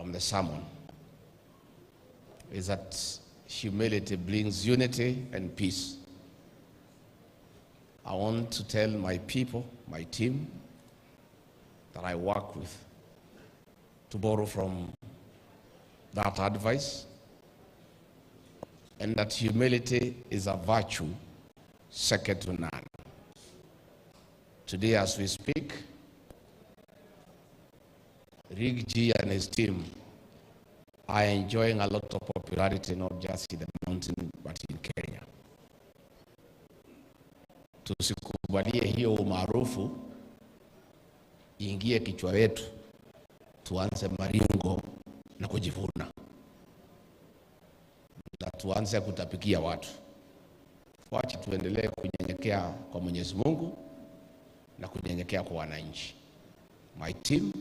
from the sermon is that humility brings unity and peace. I want to tell my people, my team that I work with, to borrow from that advice, and that humility is a virtue second to none. Today as we speak, Rick G and his team are enjoying a lot of popularity, not just in the mountain, but in Kenya. Tusikubalie hiyo umaarufu ingie kichwa wetu, tuanze maringo na kujivuna, na tuanze kutapikia watu. Wacha tuendelee kunyenyekea kwa Mwenyezi Mungu na kunyenyekea kwa wananchi. My team,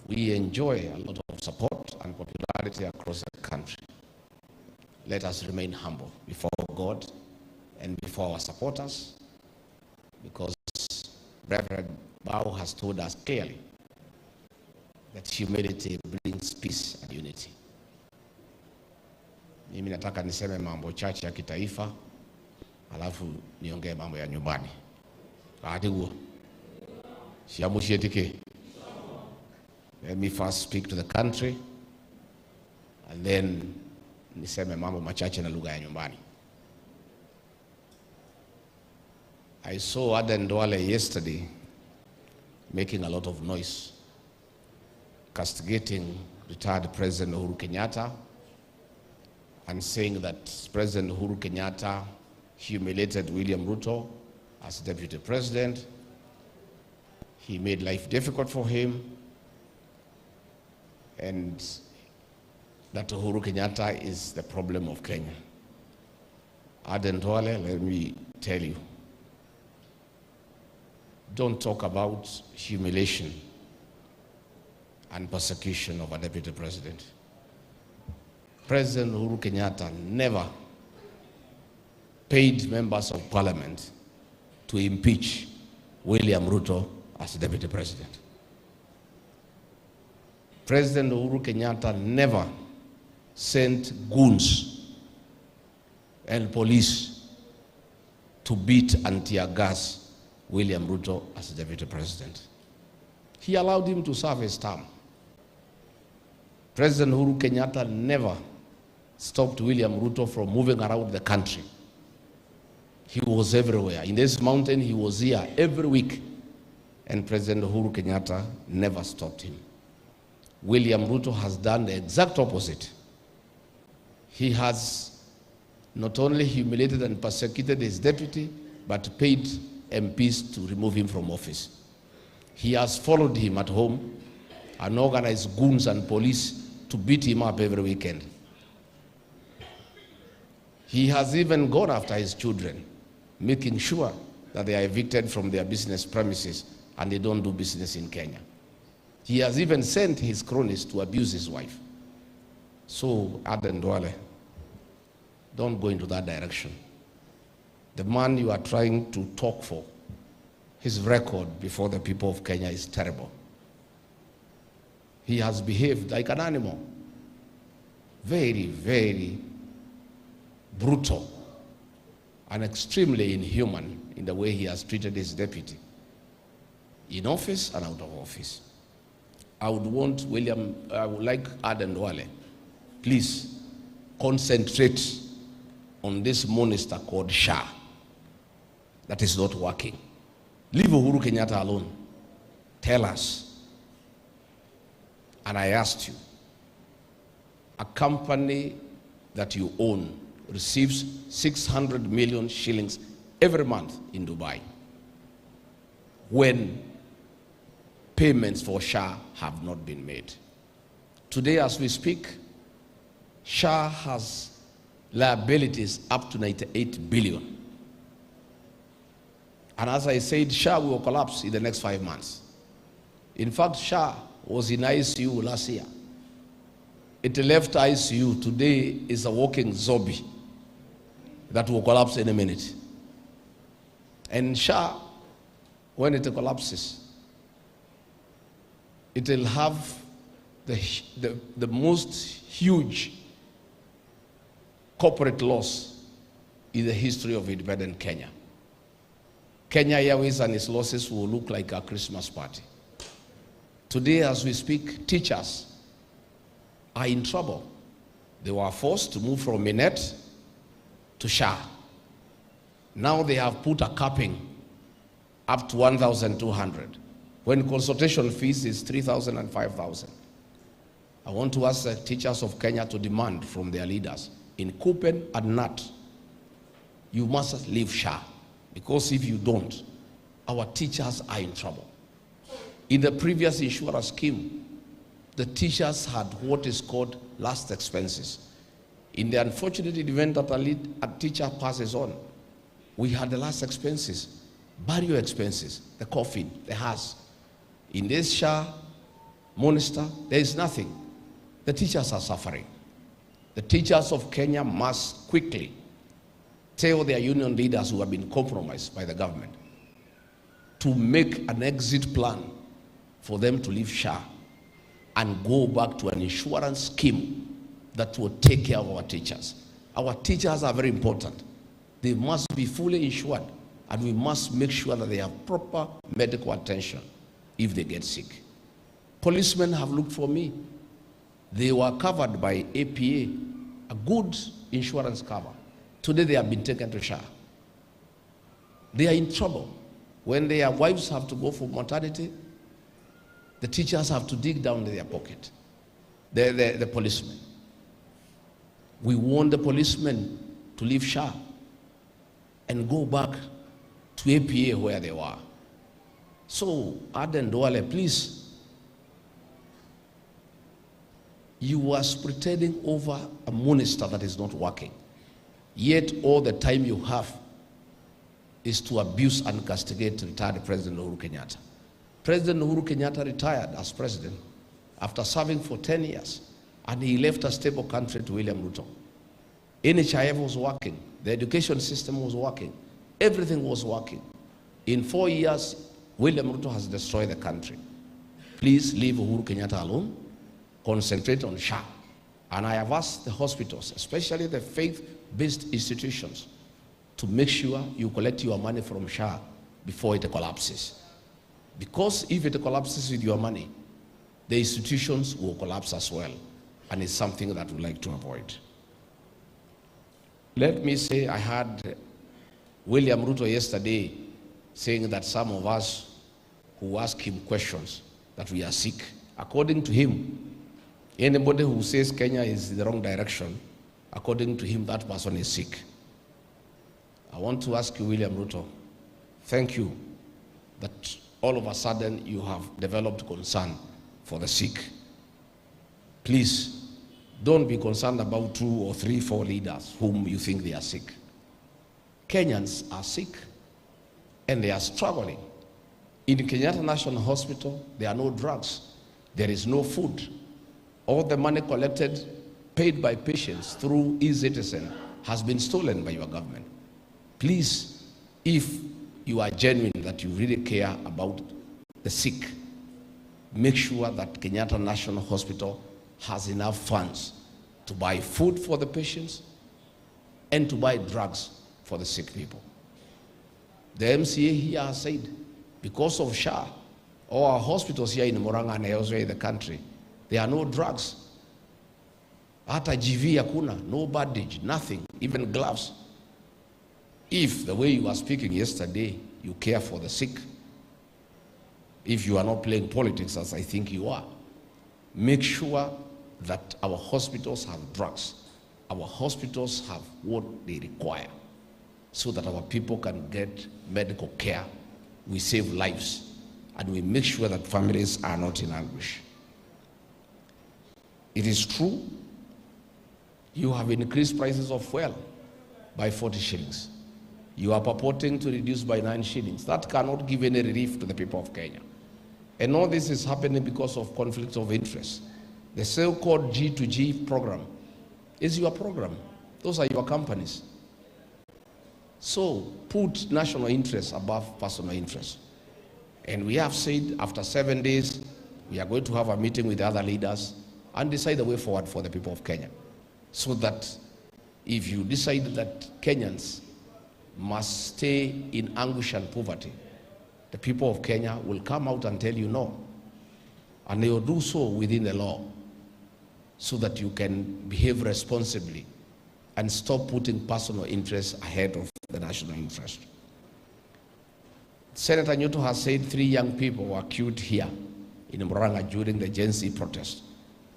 we enjoy a lot of support and popularity across the country. Let us remain humble before God and before our supporters, because Reverend Bao has told us clearly that humility brings peace and unity. Mimi nataka niseme mambo chache ya kitaifa, alafu niongee mambo ya nyumbani. Bahati huo. Siamushietike. Let me first speak to the country, and then niseme mambo machache na lugha ya nyumbani. I saw Duale yesterday making a lot of noise, castigating retired President Uhuru Kenyatta and saying that President Uhuru Kenyatta humiliated William Ruto as deputy president. He made life difficult for him, and that Uhuru Kenyatta is the problem of Kenya. Duale, let me tell you, don't talk about humiliation and persecution of a deputy president. President Uhuru Kenyatta never paid members of parliament to impeach William Ruto as deputy president. President Uhuru Kenyatta never sent goons and police to beat and tear gas William Ruto as deputy president. He allowed him to serve his term. President Uhuru Kenyatta never stopped William Ruto from moving around the country. He was everywhere. In this mountain, he was here every week. And President Uhuru Kenyatta never stopped him. William Ruto has done the exact opposite. He has not only humiliated and persecuted his deputy, but paid MPs to remove him from office. He has followed him at home and organized goons and police to beat him up every weekend. He has even gone after his children, making sure that they are evicted from their business premises and they don't do business in Kenya. He has even sent his cronies to abuse his wife. So, Duale, don't go into that direction. The man you are trying to talk for, his record before the people of Kenya is terrible. He has behaved like an animal. Very, very brutal and extremely inhuman in the way he has treated his deputy, in office and out of office. I would like Duale, please concentrate on this monster called Shah that is not working. Leave Uhuru Kenyatta alone. Tell us. And I asked you, a company that you own receives 600 million shillings every month in Dubai, when payments for Shah have not been made. Today as we speak, Shah has liabilities up to 98 billion. And as I said, Shah will collapse in the next 5 months. In fact, Shah was in ICU last year. It left ICU. Today is a walking zombie that will collapse in a minute. And Shah, when it collapses, it will have the most huge corporate loss in the history of independent Kenya. Kenya Airways and its losses will look like a Christmas party. Today, as we speak, teachers are in trouble. They were forced to move from Minet to SHA. Now they have put a capping up to 1,200, when consultation fees is 3,000 and 5,000. I want to ask the teachers of Kenya to demand from their leaders in Kupen and Nat, you must leave SHA, because if you don't, our teachers are in trouble. In the previous insurance scheme, the teachers had what is called last expenses. In the unfortunate event that a teacher passes on, we had the last expenses, burial expenses, the coffin, the hearse. In this SHA, Monster, there is nothing. The teachers are suffering. The teachers of Kenya must quickly tell their union leaders who have been compromised by the government to make an exit plan for them to leave SHA and go back to an insurance scheme that will take care of our teachers. Our teachers are very important. They must be fully insured, and we must make sure that they have proper medical attention if they get sick. Policemen have looked for me. They were covered by APA, a good insurance cover. Today they have been taken to SHA. They are in trouble. When their wives have to go for maternity, the teachers have to dig down in their pocket. The policemen. We want the policemen to leave SHA and go back to APA where they were. So, Aden Duale, please, you are pretending over a minister that is not working. Yet all the time you have is to abuse and castigate retired President Uhuru Kenyatta. President Uhuru Kenyatta retired as president after serving for 10 years, and he left a stable country to William Ruto. NHIF was working, the education system was working, everything was working. In 4 years, William Ruto has destroyed the country. Please leave Uhuru Kenyatta alone, concentrate on SHA. And I have asked the hospitals, especially the faith-based institutions, to make sure you collect your money from SHA before it collapses. Because if it collapses with your money, the institutions will collapse as well. And it's something that we'd like to avoid. Let me say, I had William Ruto yesterday saying that some of us who ask him questions that we are sick. According to him, anybody who says Kenya is in the wrong direction, according to him, that person is sick. I want to ask you, William Ruto, thank you that all of a sudden you have developed concern for the sick. Please, don't be concerned about 2 or 3, 4 leaders whom you think they are sick. Kenyans are sick and they are struggling. In Kenyatta National Hospital, there are no drugs. There is no food. All the money collected, paid by patients through e-citizen has been stolen by your government. Please, if you are genuine, that you really care about the sick, make sure that Kenyatta National Hospital has enough funds to buy food for the patients and to buy drugs for the sick people. The MCA here has said, because of SHA, all our hospitals here in Murang'a and elsewhere in the country, there are no drugs. Hata GV hakuna, no bandage, nothing, even gloves. If the way you were speaking yesterday, you care for the sick, if you are not playing politics as I think you are, make sure that our hospitals have drugs. Our hospitals have what they require so that our people can get medical care. We save lives and we make sure that families are not in anguish. It is true, you have increased prices of fuel by 40 shillings. You are purporting to reduce by 9 shillings. That cannot give any relief to the people of Kenya. And all this is happening because of conflicts of interest. The so-called G2G program is your program. Those are your companies. So put national interests above personal interests. And we have said after 7 days, We are going to have a meeting with the other leaders and decide the way forward for the people of Kenya. So that if you decide that Kenyans must stay in anguish and poverty, the people of Kenya will come out and tell you no. And they will do so within the law, so that you can behave responsibly and stop putting personal interests ahead of the national interest. Senator Nyuto has said 3 young people were killed here in Murang'a during the Gen Z protest.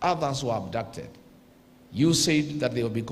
Others were abducted. You said that they will be